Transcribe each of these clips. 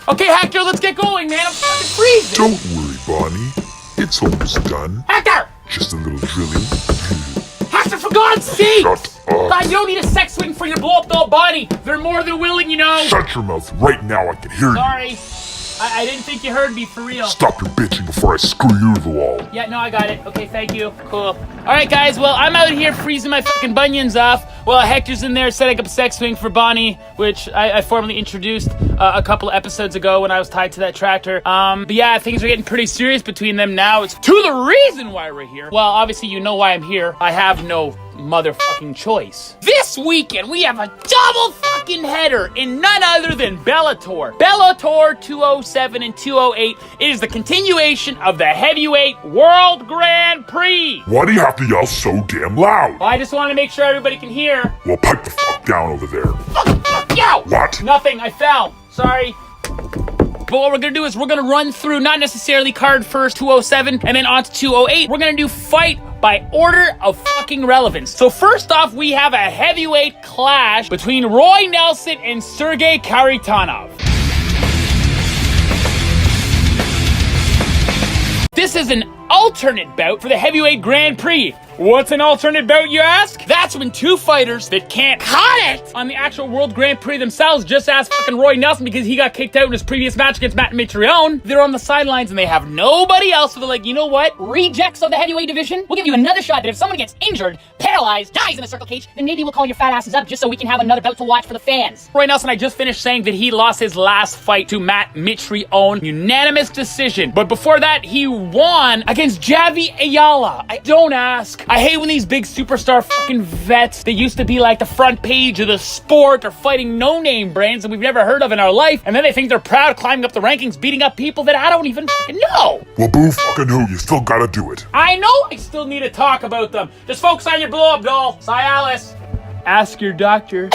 Okay, Hector, let's get going, man. I'm fucking freezing. Don't worry, Bonnie. It's almost done. Hector! Just a little drilling. Hector, for God's sake! Shut up. God, you don't need a sex swing for your blow-up doll body. They're more than willing, you know. Shut your mouth right now. I can hear you. Sorry. I didn't think you heard me, for real. Stop your bitching before I screw you to the wall. Yeah, no, I got it. Okay, thank you. Cool. Alright, guys, well, I'm out here freezing my fucking bunions off while Hector's in there setting up a sex swing for Bonnie, which I formally introduced a couple of episodes ago when I was tied to that tractor. But yeah, things are getting pretty serious between them now. It's to the reason why we're here. Well, obviously, you know why I'm here. I have no motherfucking choice. This weekend, we have a double fucking header in none other than Bellator. Bellator 207 and 208. It is the continuation of the heavyweight World Grand Prix. Why do you have to yell so damn loud? Well, I just want to make sure everybody can hear. Well, pipe the fuck down over there. Fuck you! What? Nothing, I fell. Sorry. But what we're gonna do is we're gonna run through, not necessarily card first, 207, and then on to 208. We're gonna do fight by order of fucking relevance. So first off, we have a heavyweight clash between Roy Nelson and Sergey Kharitonov. This is an alternate bout for the heavyweight Grand Prix. What's an alternate bout, you ask? That's when two fighters that can't cut it on the actual World Grand Prix themselves, just ask fucking Roy Nelson because he got kicked out in his previous match against Mitrione. They're on the sidelines and they have nobody else, so they're like, you know what? Rejects of the heavyweight division, we'll give you another shot that if someone gets injured, paralyzed, dies in a circle cage, then maybe we'll call your fat asses up just so we can have another bout to watch for the fans. Roy Nelson, I just finished saying that he lost his last fight to Matt Mitrione, unanimous decision. But before that, he won against Javi Ayala. I don't ask. I hate when these big superstar fucking vets, they used to be like the front page of the sport, are fighting no-name brands that we've never heard of in our life, and then they think they're proud climbing up the rankings, beating up people that I don't even fucking know. Well, boo fucking who, you still gotta do it. I know I still need to talk about them. Just focus on your blow-up doll. Cialis. Ask your doctor.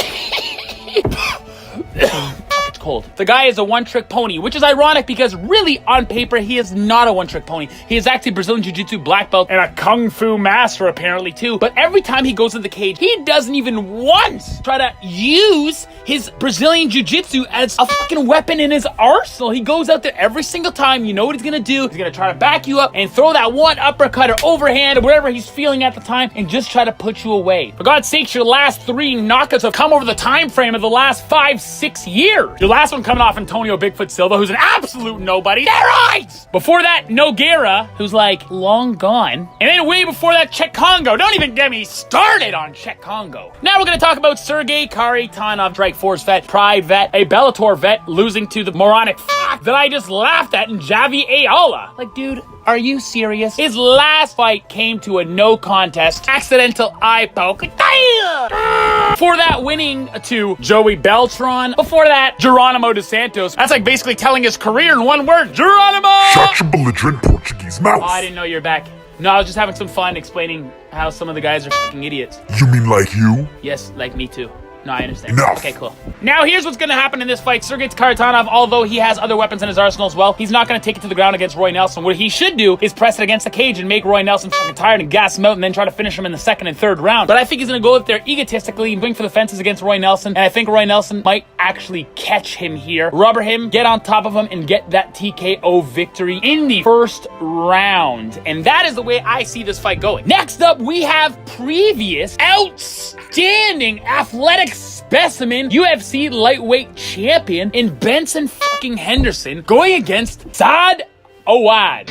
It's cold. The guy is a one-trick pony, which is ironic because really, on paper, he is not a one-trick pony. He is actually Brazilian Jiu-Jitsu black belt and a Kung Fu master, apparently, too. But every time he goes in the cage, he doesn't even once try to use his Brazilian Jiu-Jitsu as a fucking weapon in his arsenal. He goes out there every single time. You know what he's gonna do? He's gonna try to back you up and throw that one uppercut or overhand or whatever he's feeling at the time and just try to put you away. For God's sakes, your last 3 knockouts have come over the time frame of the last 5-6 years. Your last one coming off Antonio Bigfoot Silva, who's an absolute nobody. Steroids! Before that, Nogueira, who's like long gone. And then way before that, Czech Congo. Don't even get me started on Czech Congo. Now we're gonna talk about Sergey Kharitonov, Strike Force vet, Pride vet, a Bellator vet, losing to the moronic fuck that I just laughed at in Javi Ayala. Like, dude, are you serious? His last fight came to a no contest, accidental eye poke. Before that, winning to Joey Beltran. Before that, Geronimo dos Santos. That's like basically telling his career in one word, Geronimo! Shut your belligerent Portuguese mouth. Oh, I didn't know you were back. No, I was just having some fun explaining how some of the guys are fucking idiots. You mean like you? Yes, like me too. No, I understand. Enough. Okay, cool. Now, here's what's going to happen in this fight. Sergey Kharitonov, although he has other weapons in his arsenal as well, he's not going to take it to the ground against Roy Nelson. What he should do is press it against the cage and make Roy Nelson fucking tired and gas him out and then try to finish him in the 2nd and 3rd round. But I think he's going to go out there egotistically and swing for the fences against Roy Nelson, and I think Roy Nelson might actually catch him here, rubber him, get on top of him, and get that TKO victory in the 1st round. And that is the way I see this fight going. Next up, we have previous outstanding athletic specimen UFC lightweight champion in Benson fucking Henderson going against Saad Awad.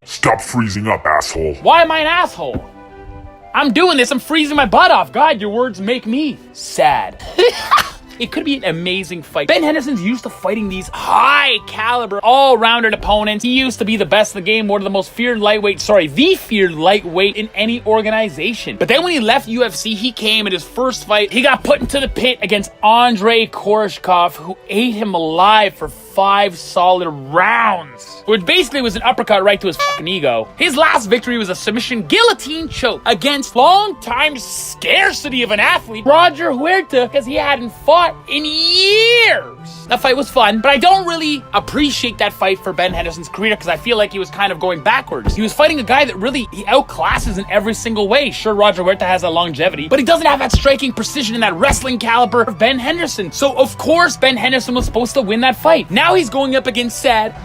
Stop freezing up, asshole. Why am I an asshole? I'm doing this. I'm freezing my butt off. God, your words make me sad. It could be an amazing fight. Ben Henderson's used to fighting these high-caliber, all-rounded opponents. He used to be the best in the game, one of the most feared lightweight, the feared lightweight in any organization. But then when he left UFC, he came in his first fight. He got put into the pit against Andrei Koreshkov, who ate him alive for 5 solid rounds, which basically was an uppercut right to his fucking ego. His last victory was a submission guillotine choke against long-time scarcity of an athlete, Roger Huerta, because he hadn't fought in years. That fight was fun, but I don't really appreciate that fight for Ben Henderson's career because I feel like he was kind of going backwards. He was fighting a guy that really, he outclasses in every single way. Sure, Roger Huerta has that longevity, but he doesn't have that striking precision and that wrestling caliber of Ben Henderson. So, of course, Ben Henderson was supposed to win that fight. Now he's going up against Sad,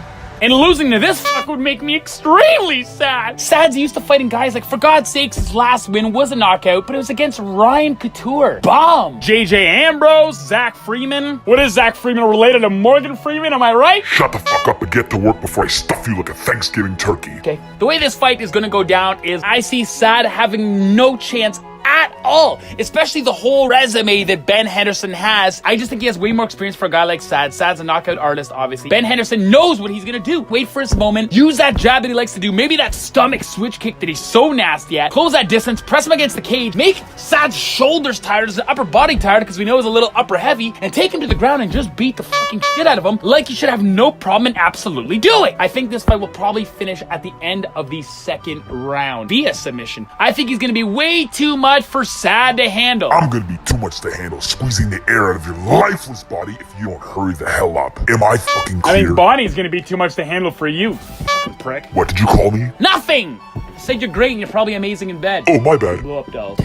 and losing to this fuck would make me extremely sad. Sad's used to fighting guys like, for God's sakes, his last win was a knockout, but it was against Ryan Couture. Bomb! JJ Ambrose, Zach Freeman. What is Zach Freeman related to Morgan Freeman, am I right? Shut the fuck up and get to work before I stuff you like a Thanksgiving turkey. Okay. The way this fight is gonna go down is I see Sad having no chance at all, especially the whole resume that Ben Henderson has. I just think he has way more experience for a guy like Sad. Sad's a knockout artist, obviously. Ben Henderson knows what he's gonna do. Wait for his moment, use that jab that he likes to do, maybe that stomach switch kick that he's so nasty at, close that distance, press him against the cage, make Sad's shoulders tired, his upper body tired, because we know he's a little upper heavy, and take him to the ground and just beat the fucking shit out of him like he should have no problem in absolutely doing. I think this fight will probably finish at the end of the second round via submission. I think he's gonna be way too much for Sad to handle. I'm gonna be too much to handle, squeezing the air out of your lifeless body if you don't hurry the hell up. Am I fucking clear? I think Bonnie's gonna be too much to handle for you, fucking prick. What did you call me? Nothing! I said you're great and you're probably amazing in bed. Oh, my bad. Blow up dolls.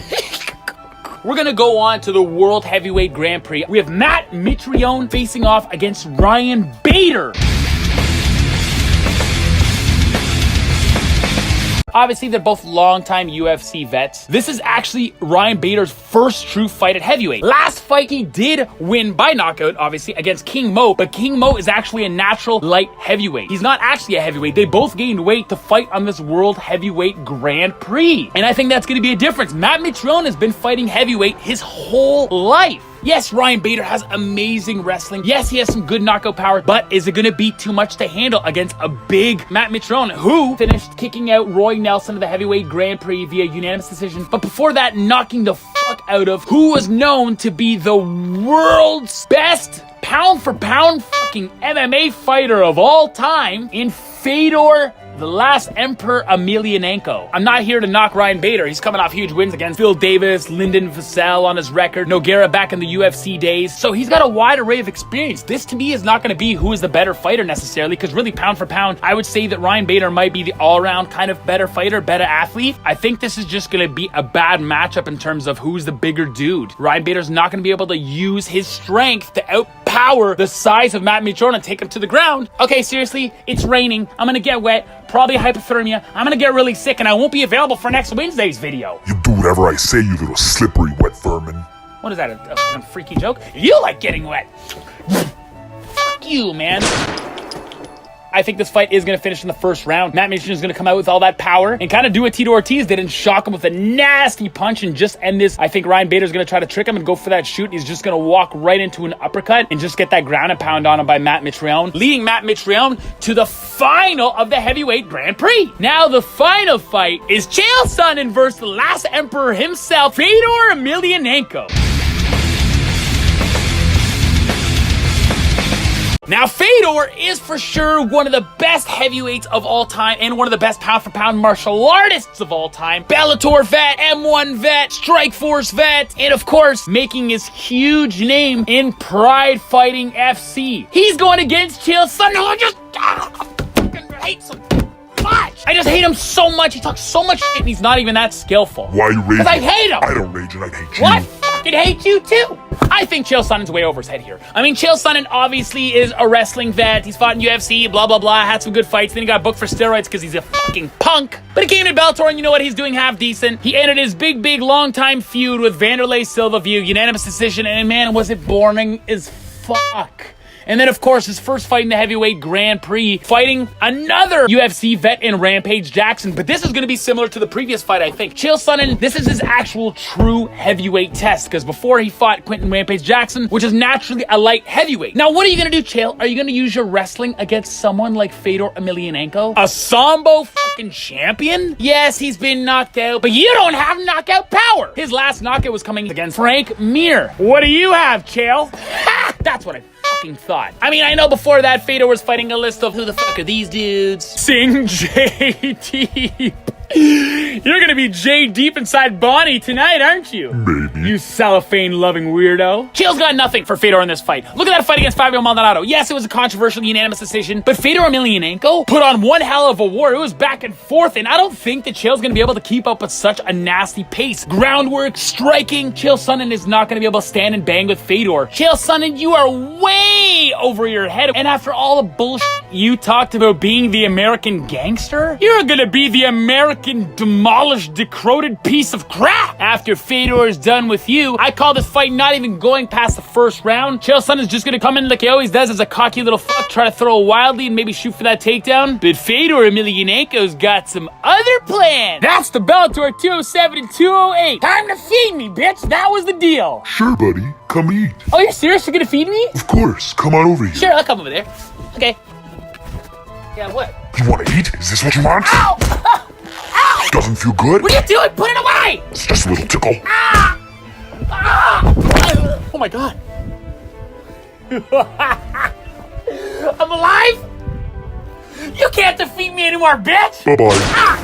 We're gonna go on to the World Heavyweight Grand Prix. We have Matt Mitrione facing off against Ryan Bader. Obviously, they're both longtime UFC vets. This is actually Ryan Bader's first true fight at heavyweight. Last fight, he did win by knockout, obviously, against King Mo, but King Mo is actually a natural light heavyweight. He's not actually a heavyweight. They both gained weight to fight on this World Heavyweight Grand Prix. And I think that's going to be a difference. Matt Mitrione has been fighting heavyweight his whole life. Yes, Ryan Bader has amazing wrestling. Yes, he has some good knockout power, but is it going to be too much to handle against a big Matt Mitrione, who finished kicking out Roy Nelson of the Heavyweight Grand Prix via unanimous decision, but before that, knocking the fuck out of who was known to be the world's best pound-for-pound fucking MMA fighter of all time in Fedor, the last Emperor Emelianenko. I'm not here to knock Ryan Bader. He's coming off huge wins against Phil Davis, Lyndon Vassell on his record, Nogueira back in the UFC days. So he's got a wide array of experience. This to me is not going to be who is the better fighter necessarily, because really pound for pound, I would say that Ryan Bader might be the all-around kind of better fighter, better athlete. I think this is just going to be a bad matchup in terms of who's the bigger dude. Ryan Bader's not going to be able to use his strength to outpower the size of Matt Mitrione and take him to the ground. Okay, seriously, it's raining. I'm going to get wet. Probably hypothermia. I'm gonna get really sick and I won't be available for next Wednesday's video. You do whatever I say, you little slippery wet vermin. What is that, a freaky joke? You like getting wet. Fuck you, man. I think this fight is going to finish in the first round. Matt Mitrione is going to come out with all that power and kind of do what Tito Ortiz did and shock him with a nasty punch and just end this. I think Ryan Bader is going to try to trick him and go for that shoot. He's just going to walk right into an uppercut and just get that ground and pound on him by Matt Mitrione, leading Matt Mitrione to the final of the Heavyweight Grand Prix. Now the final fight is Chael Sonnen versus the last Emperor himself, Fedor Emelianenko. Now, Fedor is for sure one of the best heavyweights of all time and one of the best pound-for-pound martial artists of all time. Bellator vet, M1 vet, Strikeforce vet, and of course, making his huge name in Pride Fighting FC. He's going against Chael Sonnen, who I just fucking hate so much. I just hate him so much. He talks so much shit and he's not even that skillful. Why are you raging? Because I hate him. I don't rage and I hate you. What? I hate you too. I think Chael Sonnen's way over his head here. I mean, Chael Sonnen obviously is a wrestling vet. He's fought in UFC, blah, blah, blah, had some good fights. Then he got booked for steroids because he's a fucking punk. But he came to Bellator and you know what? He's doing half decent. He ended his big, long-time feud with Vanderlei Silva via unanimous decision. And man, was it boring as fuck. And then, of course, his first fight in the Heavyweight Grand Prix, fighting another UFC vet in Rampage Jackson. But this is going to be similar to the previous fight, I think. Chael Sonnen, this is his actual true heavyweight test, because before he fought Quentin Rampage Jackson, which is naturally a light heavyweight. Now, what are you going to do, Chael? Are you going to use your wrestling against someone like Fedor Emelianenko? A Sambo fucking champion? Yes, he's been knocked out, but you don't have knockout power. His last knockout was coming against Frank Mir. What do you have, Chael? Ha! That's what I fucking thought. I mean, I know before that Fedor was fighting a list of who the fuck are these dudes? Sing JD. You're gonna be J deep inside Bonnie tonight, aren't you? Maybe. You cellophane-loving weirdo. Chael's got nothing for Fedor in this fight. Look at that fight against Fabio Maldonado. Yes, it was a controversial unanimous decision, but Fedor Emelianenko put on one hell of a war. It was back and forth, and I don't think that Chael's gonna be able to keep up with such a nasty pace. Groundwork, striking. Chael Sonnen is not gonna be able to stand and bang with Fedor. Chael Sonnen, you are way over your head, and after all the bullshit you talked about being the American gangster, you're gonna be the American demolished, decrepit piece of crap. After Fedor is done with you, I call this fight not even going past the first round. Chael Sonnen is just gonna come in like he always does as a cocky little fuck, try to throw wildly and maybe shoot for that takedown. But Fedor Emelianenko's got some other plans. That's the Bellator 207 and 208. Time to feed me, bitch. That was the deal. Sure, buddy. Come eat. Oh, you're serious? You're gonna feed me? Of course. Come on over here. Sure, I'll come over there. Okay. Yeah, what? You want to eat? Is this what you want? Ow! Ow! Doesn't feel good? What are you doing? Put it away! It's just a little tickle. Ah! Ah! Oh my god. I'm alive? You can't defeat me anymore, bitch! Bye-bye. Ah!